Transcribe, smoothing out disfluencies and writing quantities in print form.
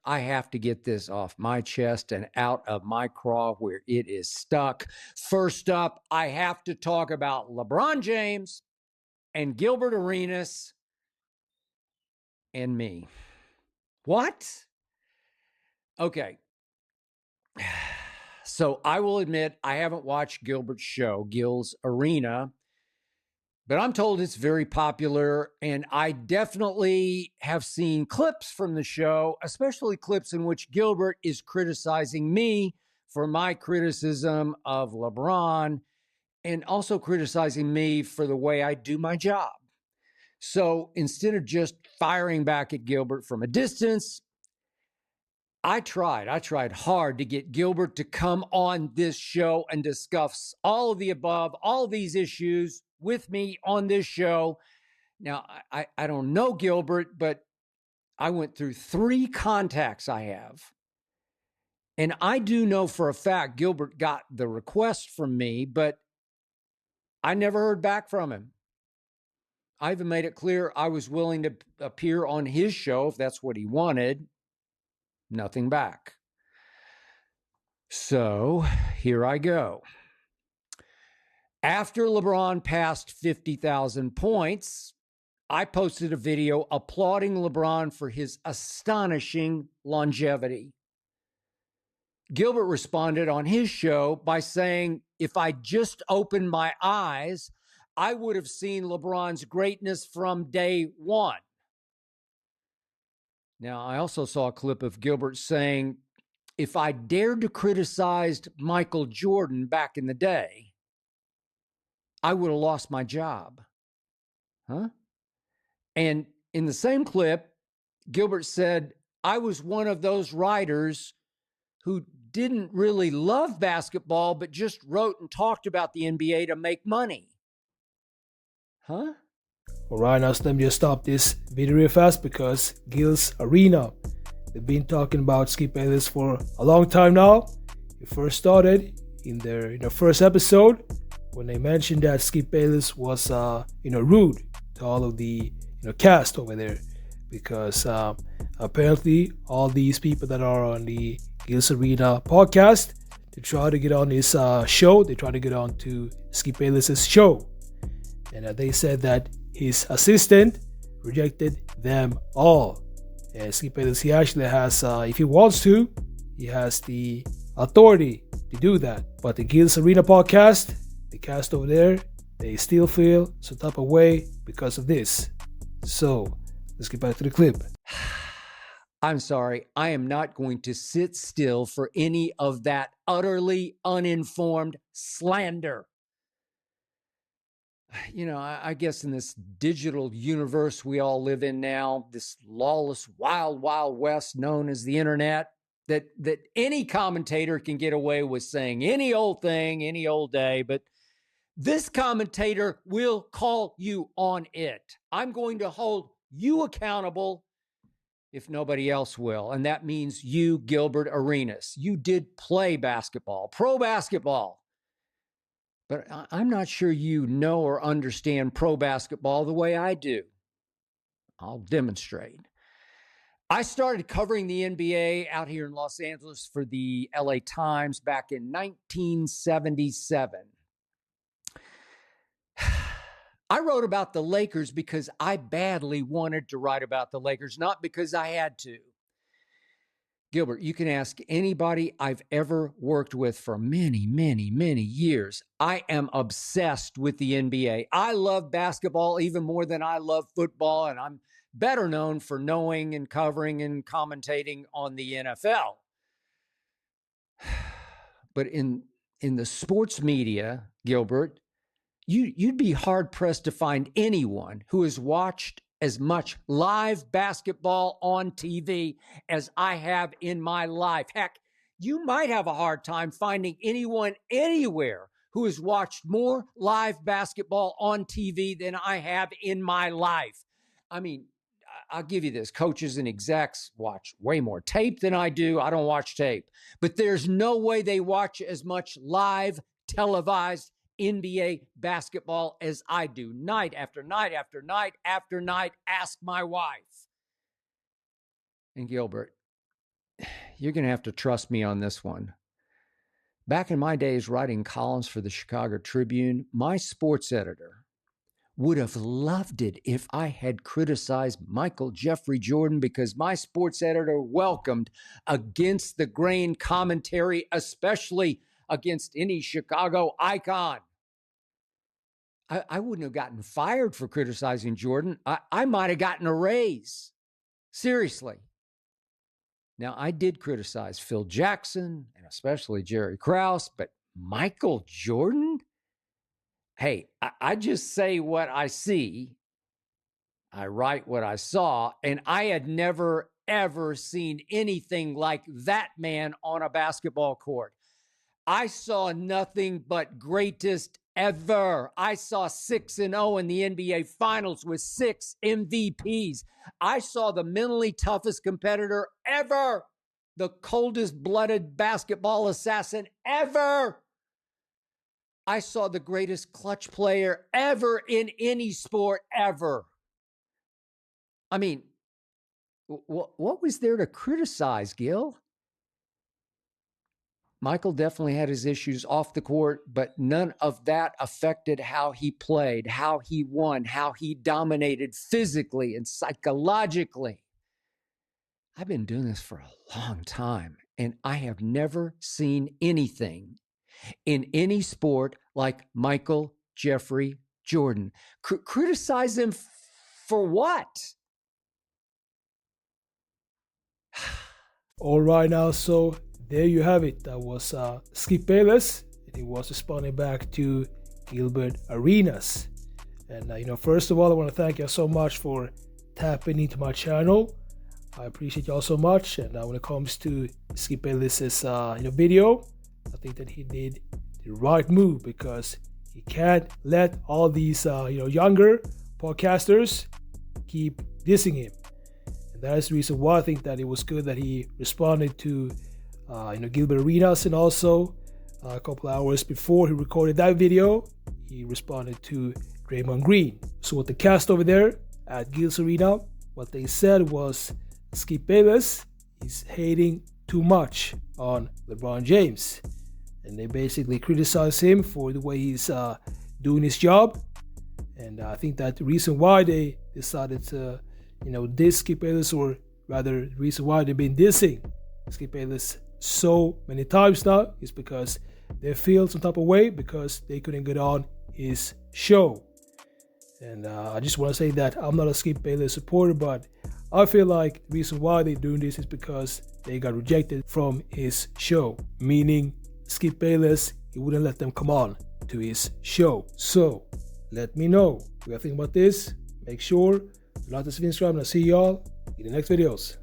I have to get this off my chest and out of my craw where it is stuck. First up, I have to talk about LeBron James and Gilbert Arenas and me. What? Okay. So I will admit I haven't watched Gilbert's show, GILS Arena, but I'm told it's very popular, and I definitely have seen clips from the show, especially clips in which Gilbert is criticizing me for my criticism of LeBron and also criticizing me for the way I do my job. So instead of just firing back at Gilbert from a distance, I tried hard to get Gilbert to come on this show and discuss all of the above, all these issues with me on this show. Now, I don't know Gilbert, but I went through 3 contacts I have. And I do know for a fact Gilbert got the request from me, but I never heard back from him. I even made it clear I was willing to appear on his show if that's what he wanted. Nothing back. So here I go. After LeBron passed 50,000 points, I posted a video applauding LeBron for his astonishing longevity. Gilbert responded on his show by saying, if I just opened my eyes, I would have seen LeBron's greatness from day one. Now, I also saw a clip of Gilbert saying, if I dared to criticize Michael Jordan back in the day, I would have lost my job. Huh? And in the same clip, Gilbert said, I was one of those writers who didn't really love basketball, but just wrote and talked about the NBA to make money. Huh? All right, now let me just stop this video real fast because GILS Arena, they've been talking about Skip Bayless for a long time now. It first started in their first episode when they mentioned that Skip Bayless was rude to all of the cast over there because apparently all these people that are on the GILS Arena podcast, they try to get on this show, they try to get on to Skip Bayless's show, and they said that his assistant rejected them all. And Skip Bayless, he actually has, if he wants to, he has the authority to do that. But the GILS Arena podcast, the cast over there, they still feel some type of way because of this. So, let's get back to the clip. I'm sorry, I am not going to sit still for any of that utterly uninformed slander. I guess in this digital universe we all live in now, this lawless, wild, wild west known as the internet, that any commentator can get away with saying any old thing, any old day, but this commentator will call you on it. I'm going to hold you accountable if nobody else will, and that means you, Gilbert Arenas. You did play basketball, pro basketball. But I'm not sure you know or understand pro basketball the way I do. I'll demonstrate. I started covering the NBA out here in Los Angeles for the LA Times back in 1977. I wrote about the Lakers because I badly wanted to write about the Lakers, not because I had to. Gilbert, you can ask anybody I've ever worked with for many, many, many years. I am obsessed with the NBA. I love basketball even more than I love football, and I'm better known for knowing and covering and commentating on the NFL. But in the sports media, Gilbert, you'd be hard-pressed to find anyone who has watched as much live basketball on TV as I have in my life. Heck, you might have a hard time finding anyone anywhere who has watched more live basketball on TV than I have in my life. I mean, I'll give you this. Coaches and execs watch way more tape than I do. I don't watch tape. But there's no way they watch as much live televised NBA basketball as I do, night after night after night after night. Ask my wife. And Gilbert, you're going to have to trust me on this one. Back in my days writing columns for the Chicago Tribune, my sports editor would have loved it if I had criticized Michael Jeffrey Jordan, because my sports editor welcomed against the grain commentary, especially against any Chicago icon. I wouldn't have gotten fired for criticizing Jordan. I might have gotten a raise. Seriously. Now, I did criticize Phil Jackson and especially Jerry Krause, but Michael Jordan? Hey, I just say what I see. I write what I saw, and I had never, ever seen anything like that man on a basketball court. I saw nothing but greatest ever. I saw 6-0 in the NBA Finals with 6 MVPs. I saw the mentally toughest competitor ever, the coldest-blooded basketball assassin ever. I saw the greatest clutch player ever in any sport ever. I mean, what was there to criticize, Gil? Michael definitely had his issues off the court, but none of that affected how he played, how he won, how he dominated physically and psychologically. I've been doing this for a long time, and I have never seen anything in any sport like Michael Jeffrey Jordan. Criticize him for what? All right, now, so there you have it. That was Skip Bayless, and he was responding back to Gilbert Arenas. And first of all, I want to thank you so much for tapping into my channel. I appreciate y'all so much. And when it comes to Skip Bayless's video, I think that he did the right move, because he can't let all these younger podcasters keep dissing him. And that is the reason why I think that it was good that he responded to Gilbert Arenas, and also a couple hours before he recorded that video, he responded to Draymond Green. So what the cast over there at GILS Arena, what they said was Skip Bayless is hating too much on LeBron James. And they basically criticize him for the way he's doing his job. And I think that the reason why they decided to, diss Skip Bayless, or rather the reason why they've been dissing Skip Bayless so many times now, is because they feel some type of way because they couldn't get on his show. And I just want to say that I'm not a Skip Bayless supporter, but I feel like the reason why they're doing this is because they got rejected from his show, meaning Skip Bayless, he wouldn't let them come on to his show. So let me know what you think about this. Make sure to like, subscribe, and I'll see y'all in the next videos.